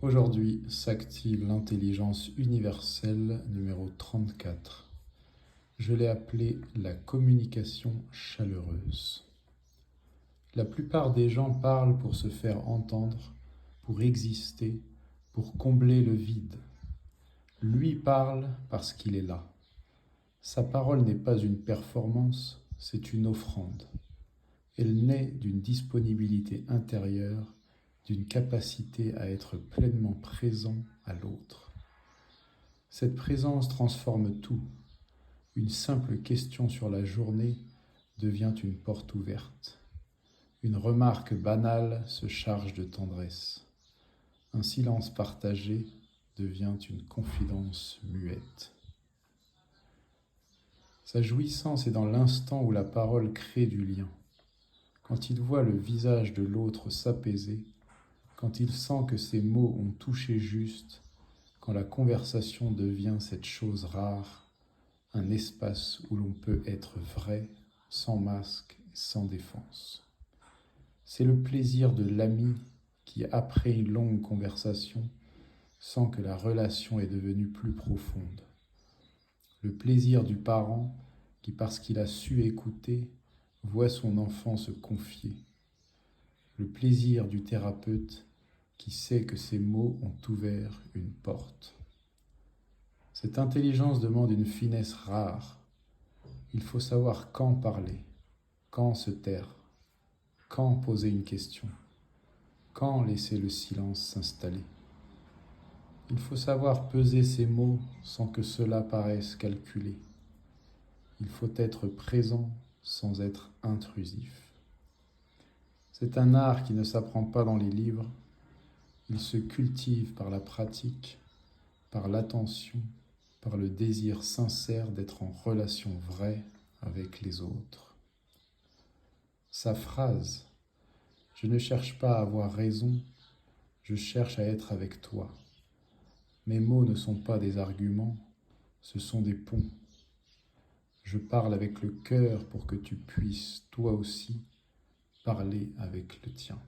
Aujourd'hui s'active l'intelligence universelle numéro 34. Je l'ai appelée la communication chaleureuse. La plupart des gens parlent pour se faire entendre, pour exister, pour combler le vide. Lui parle parce qu'il est là. Sa parole n'est pas une performance, c'est une offrande. Elle naît d'une disponibilité intérieure, d'une capacité à être pleinement présent à l'autre. Cette présence transforme tout. Une simple question sur la journée devient une porte ouverte. Une remarque banale se charge de tendresse. Un silence partagé devient une confidence muette. Sa jouissance est dans l'instant où la parole crée du lien. Quand il voit le visage de l'autre s'apaiser, quand il sent que ses mots ont touché juste, quand la conversation devient cette chose rare, un espace où l'on peut être vrai, sans masque et sans défense. C'est le plaisir de l'ami qui, après une longue conversation, sent que la relation est devenue plus profonde. Le plaisir du parent qui, parce qu'il a su écouter, voit son enfant se confier. Le plaisir du thérapeute qui sait que ses mots ont ouvert une porte. Cette intelligence demande une finesse rare. Il faut savoir quand parler, quand se taire, quand poser une question, quand laisser le silence s'installer. Il faut savoir peser ses mots sans que cela paraisse calculé. Il faut être présent sans être intrusif. C'est un art qui ne s'apprend pas dans les livres. Il se cultive par la pratique, par l'attention, par le désir sincère d'être en relation vraie avec les autres. Sa phrase « Je ne cherche pas à avoir raison, je cherche à être avec toi ». Mes mots ne sont pas des arguments, ce sont des ponts. Je parle avec le cœur pour que tu puisses, toi aussi, parler avec le tien.